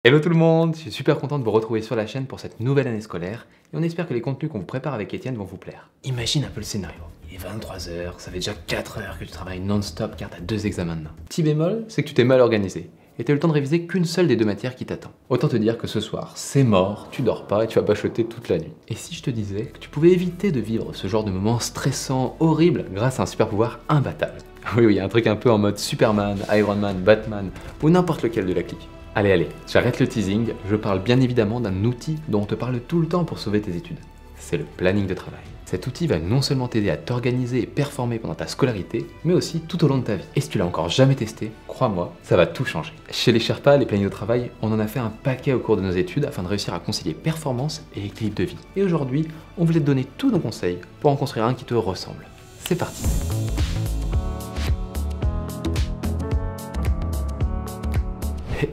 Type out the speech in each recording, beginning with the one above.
Hello tout le monde, je suis super content de vous retrouver sur la chaîne pour cette nouvelle année scolaire et on espère que les contenus qu'on vous prépare avec Étienne vont vous plaire. Imagine un peu le scénario. Il est 23h, ça fait déjà 4 heures que tu travailles non-stop car t'as 2 examens demain. Petit bémol, c'est que tu t'es mal organisé et t'as eu le temps de réviser qu'une seule des 2 matières qui t'attend. Autant te dire que ce soir, c'est mort, tu dors pas et tu vas bachoter toute la nuit. Et si je te disais que tu pouvais éviter de vivre ce genre de moments stressants, horribles, grâce à un super pouvoir imbattable? Oui, un truc un peu en mode Superman, Iron Man, Batman ou n'importe lequel de la clique. Allez, j'arrête le teasing, je parle bien évidemment d'un outil dont on te parle tout le temps pour sauver tes études. C'est le planning de travail. Cet outil va non seulement t'aider à t'organiser et performer pendant ta scolarité, mais aussi tout au long de ta vie. Et si tu l'as encore jamais testé, crois-moi, ça va tout changer. Chez les Sherpas, les plannings de travail, on en a fait un paquet au cours de nos études afin de réussir à concilier performance et équilibre de vie. Et aujourd'hui, on voulait te donner tous nos conseils pour en construire un qui te ressemble. C'est parti!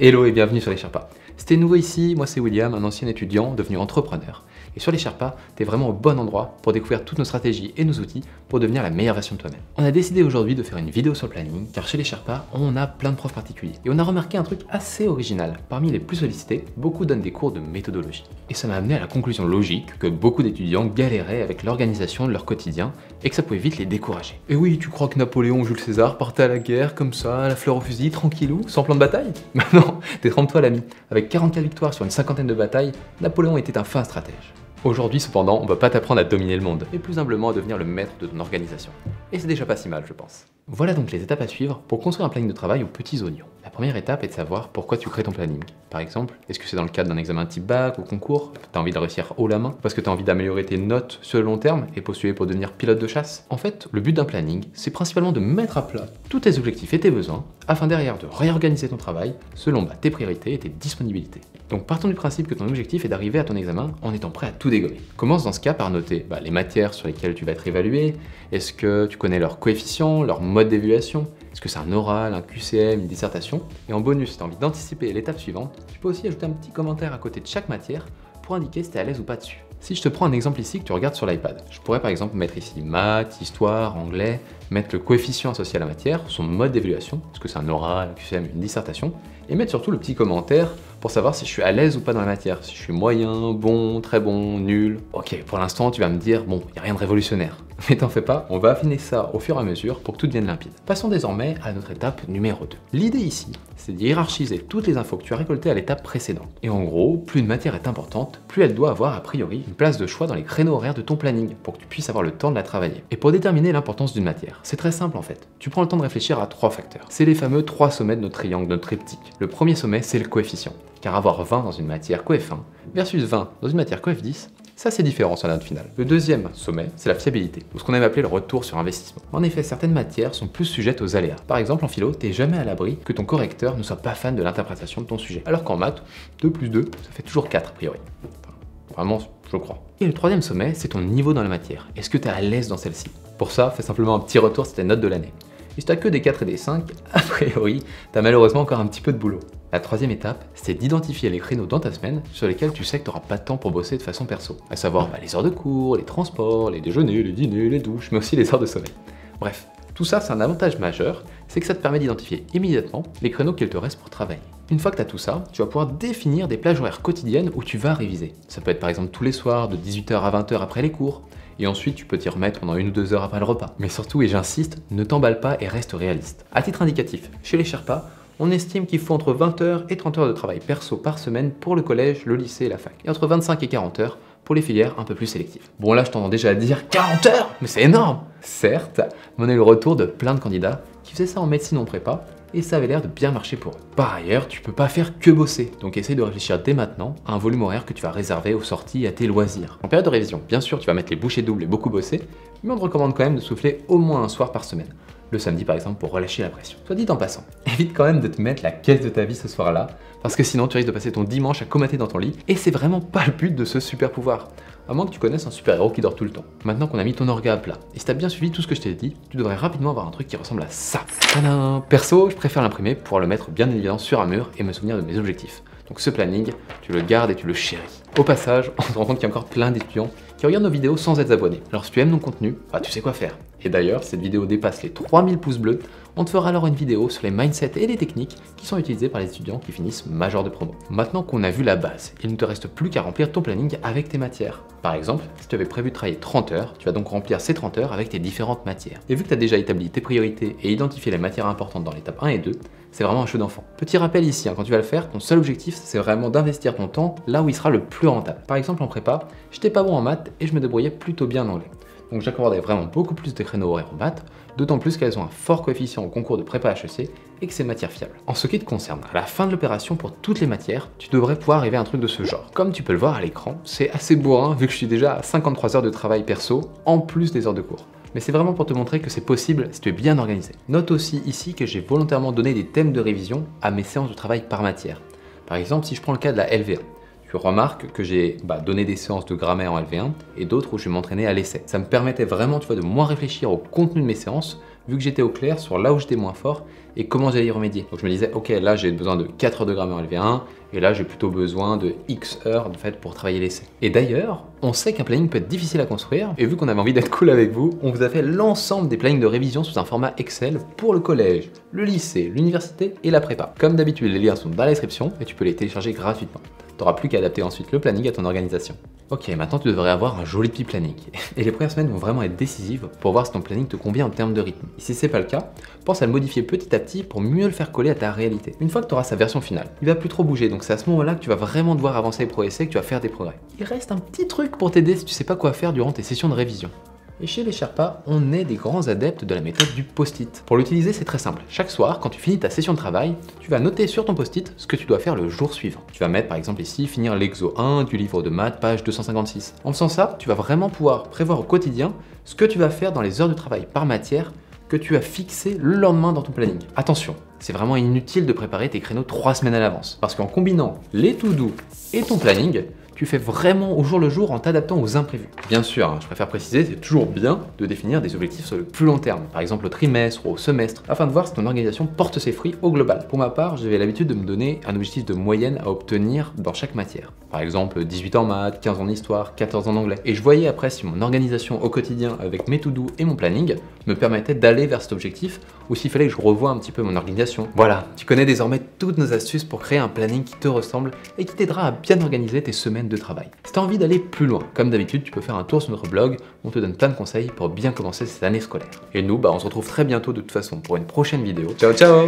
Hello et bienvenue sur les Sherpas. Si t'es nouveau ici, moi c'est William, un ancien étudiant devenu entrepreneur. Et sur les Sherpas, t'es vraiment au bon endroit pour découvrir toutes nos stratégies et nos outils pour devenir la meilleure version de toi-même. On a décidé aujourd'hui de faire une vidéo sur le planning, car chez les Sherpas, on a plein de profs particuliers. Et on a remarqué un truc assez original. Parmi les plus sollicités, beaucoup donnent des cours de méthodologie. Et ça m'a amené à la conclusion logique que beaucoup d'étudiants galéraient avec l'organisation de leur quotidien et que ça pouvait vite les décourager. Et oui, tu crois que Napoléon ou Jules César partaient à la guerre comme ça, à la fleur au fusil, tranquillou, sans plan de bataille? Bah non, détrompe-toi l'ami. Avec 44 victoires sur une cinquantaine de batailles, Napoléon était un fin stratège. Aujourd'hui cependant, on va pas t'apprendre à dominer le monde, mais plus humblement à devenir le maître de ton organisation. Et c'est déjà pas si mal, je pense. Voilà donc les étapes à suivre pour construire un planning de travail aux petits oignons. La première étape est de savoir pourquoi tu crées ton planning. Par exemple, est-ce que c'est dans le cadre d'un examen type bac ou concours? T'as envie de réussir haut la main? Parce que t'as envie d'améliorer tes notes sur le long terme et postuler pour devenir pilote de chasse? En fait, le but d'un planning, c'est principalement de mettre à plat tous tes objectifs et tes besoins, afin derrière de réorganiser ton travail selon tes priorités et tes disponibilités. Donc partons du principe que ton objectif est d'arriver à ton examen en étant prêt à tout dégommer. Commence dans ce cas par noter les matières sur lesquelles tu vas être évalué, est-ce que tu connais leurs coefficients, leur mode d'évaluation, est-ce que c'est un oral, un QCM, une dissertation? Et en bonus, si tu as envie d'anticiper l'étape suivante, tu peux aussi ajouter un petit commentaire à côté de chaque matière pour indiquer si tu es à l'aise ou pas dessus. Si je te prends un exemple ici que tu regardes sur l'iPad, je pourrais par exemple mettre ici maths, histoire, anglais, mettre le coefficient associé à la matière, son mode d'évaluation, est-ce que c'est un oral, un QCM, une dissertation, et mettre surtout le petit commentaire pour savoir si je suis à l'aise ou pas dans la matière, si je suis moyen, bon, très bon, nul. Ok, pour l'instant tu vas me dire, bon, il n'y a rien de révolutionnaire. Mais t'en fais pas, on va affiner ça au fur et à mesure pour que tout devienne limpide. Passons désormais à notre étape numéro 2. L'idée ici, c'est de hiérarchiser toutes les infos que tu as récoltées à l'étape précédente. Et en gros, plus une matière est importante, plus elle doit avoir a priori une place de choix dans les créneaux horaires de ton planning pour que tu puisses avoir le temps de la travailler. Et pour déterminer l'importance d'une matière, c'est très simple en fait. Tu prends le temps de réfléchir à 3 facteurs. C'est les fameux 3 sommets de notre triangle, de notre triptyque. Le premier sommet, c'est le coefficient. Car avoir 20 dans une matière coef 1 versus 20 dans une matière coef 10, ça c'est différent sur la note finale. Le deuxième sommet, c'est la fiabilité, ou ce qu'on aime appeler le retour sur investissement. En effet, certaines matières sont plus sujettes aux aléas. Par exemple, en philo, t'es jamais à l'abri que ton correcteur ne soit pas fan de l'interprétation de ton sujet. Alors qu'en maths, 2 plus 2, ça fait toujours 4 a priori. Vraiment, je crois. Et le troisième sommet, c'est ton niveau dans la matière. Est-ce que t'es à l'aise dans celle-ci? Pour ça, fais simplement un petit retour sur tes notes de l'année. Et si t'as que des 4 et des 5, a priori, t'as malheureusement encore un petit peu de boulot. La troisième étape, c'est d'identifier les créneaux dans ta semaine sur lesquels tu sais que t'auras pas de temps pour bosser de façon perso. À savoir les heures de cours, les transports, les déjeuners, les dîners, les douches, mais aussi les heures de sommeil. Bref, tout ça c'est un avantage majeur, c'est que ça te permet d'identifier immédiatement les créneaux qu'il te reste pour travailler. Une fois que tu as tout ça, tu vas pouvoir définir des plages horaires quotidiennes où tu vas réviser. Ça peut être par exemple tous les soirs de 18h à 20h après les cours, et ensuite tu peux t'y remettre pendant 1 ou 2 heures après le repas. Mais surtout, et j'insiste, ne t'emballe pas et reste réaliste. À titre indicatif, chez les Sherpas, on estime qu'il faut entre 20 heures et 30 heures de travail perso par semaine pour le collège, le lycée et la fac, et entre 25 et 40 heures pour les filières un peu plus sélectives. Bon là je t'entends déjà dire 40 heures, mais c'est énorme! Certes, mais on a eu le retour de plein de candidats qui faisaient ça en médecine en prépa, et ça avait l'air de bien marcher pour eux. Par ailleurs, tu peux pas faire que bosser, donc essaye de réfléchir dès maintenant à un volume horaire que tu vas réserver aux sorties et à tes loisirs. En période de révision, bien sûr, tu vas mettre les bouchées doubles et beaucoup bosser, mais on te recommande quand même de souffler au moins un soir par semaine. Le samedi par exemple pour relâcher la pression. Soit dit en passant, évite quand même de te mettre la caisse de ta vie ce soir-là, parce que sinon tu risques de passer ton dimanche à comater dans ton lit, et c'est vraiment pas le but de ce super pouvoir. À moins que tu connaisses un super-héros qui dort tout le temps. Maintenant qu'on a mis ton orga à plat, et si t'as bien suivi tout ce que je t'ai dit, tu devrais rapidement avoir un truc qui ressemble à ça. Tadam! Perso, je préfère l'imprimer pour le mettre bien évidemment sur un mur et me souvenir de mes objectifs. Donc ce planning, tu le gardes et tu le chéris. Au passage, on se rend compte qu'il y a encore plein d'étudiants qui regardent nos vidéos sans être abonnés. Alors si tu aimes nos contenus, bah, tu sais quoi faire. Et d'ailleurs, cette vidéo dépasse les 3000 pouces bleus, on te fera alors une vidéo sur les mindsets et les techniques qui sont utilisées par les étudiants qui finissent major de promo. Maintenant qu'on a vu la base, il ne te reste plus qu'à remplir ton planning avec tes matières. Par exemple, si tu avais prévu de travailler 30 heures, tu vas donc remplir ces 30 heures avec tes différentes matières. Et vu que tu as déjà établi tes priorités et identifié les matières importantes dans l'étape 1 et 2, c'est vraiment un jeu d'enfant. Petit rappel ici, quand tu vas le faire, ton seul objectif, c'est vraiment d'investir ton temps là où il sera le plus rentable. Par exemple, en prépa, j'étais pas bon en maths et je me débrouillais plutôt bien en anglais. Donc j'accordais vraiment beaucoup plus de créneaux horaires en maths, d'autant plus qu'elles ont un fort coefficient au concours de prépa HEC et que c'est matière fiable. En ce qui te concerne, à la fin de l'opération pour toutes les matières, tu devrais pouvoir arriver à un truc de ce genre. Comme tu peux le voir à l'écran, c'est assez bourrin vu que je suis déjà à 53 heures de travail perso, en plus des heures de cours. Mais c'est vraiment pour te montrer que c'est possible si tu es bien organisé. Note aussi ici que j'ai volontairement donné des thèmes de révision à mes séances de travail par matière. Par exemple, si je prends le cas de la LV1, tu remarques que j'ai donné des séances de grammaire en LV1 et d'autres où je vais m'entraîner à l'essai. Ça me permettait vraiment de moins réfléchir au contenu de mes séances vu que j'étais au clair sur là où j'étais moins fort et comment j'allais y remédier. Donc je me disais, ok, là j'ai besoin de 4 heures de grammaire en LV1 et là j'ai plutôt besoin de X heures pour travailler l'essai. Et d'ailleurs, on sait qu'un planning peut être difficile à construire et vu qu'on avait envie d'être cool avec vous, on vous a fait l'ensemble des plannings de révision sous un format Excel pour le collège, le lycée, l'université et la prépa. Comme d'habitude, les liens sont dans la description et tu peux les télécharger gratuitement. Tu n'auras plus qu'à adapter ensuite le planning à ton organisation. Ok, maintenant tu devrais avoir un joli petit planning. Et les premières semaines vont vraiment être décisives pour voir si ton planning te convient en termes de rythme. Et si c'est pas le cas, pense à le modifier petit à petit pour mieux le faire coller à ta réalité. Une fois que tu auras sa version finale, il va plus trop bouger, donc c'est à ce moment-là que tu vas vraiment devoir avancer et progresser, que tu vas faire des progrès. Il reste un petit truc pour t'aider si tu sais pas quoi faire durant tes sessions de révision. Et chez les Sherpas, on est des grands adeptes de la méthode du post-it. Pour l'utiliser, c'est très simple. Chaque soir, quand tu finis ta session de travail, tu vas noter sur ton post-it ce que tu dois faire le jour suivant. Tu vas mettre par exemple ici, finir l'exo 1 du livre de maths, page 256. En faisant ça, tu vas vraiment pouvoir prévoir au quotidien ce que tu vas faire dans les heures de travail par matière que tu as fixé le lendemain dans ton planning. Attention, c'est vraiment inutile de préparer tes créneaux 3 semaines à l'avance. Parce qu'en combinant les to-do et ton planning, tu fais vraiment au jour le jour en t'adaptant aux imprévus. Bien sûr, je préfère préciser, c'est toujours bien de définir des objectifs sur le plus long terme, par exemple au trimestre ou au semestre, afin de voir si ton organisation porte ses fruits au global. Pour ma part, j'avais l'habitude de me donner un objectif de moyenne à obtenir dans chaque matière. Par exemple, 18 en maths, 15 en histoire, 14 en anglais. Et je voyais après si mon organisation au quotidien avec mes to-do et mon planning me permettait d'aller vers cet objectif ou s'il fallait que je revoie un petit peu mon organisation. Voilà, tu connais désormais toutes nos astuces pour créer un planning qui te ressemble et qui t'aidera à bien organiser tes semaines de travail. Si tu as envie d'aller plus loin, comme d'habitude, tu peux faire un tour sur notre blog, on te donne plein de conseils pour bien commencer cette année scolaire. Et nous, on se retrouve très bientôt de toute façon pour une prochaine vidéo. Ciao ciao!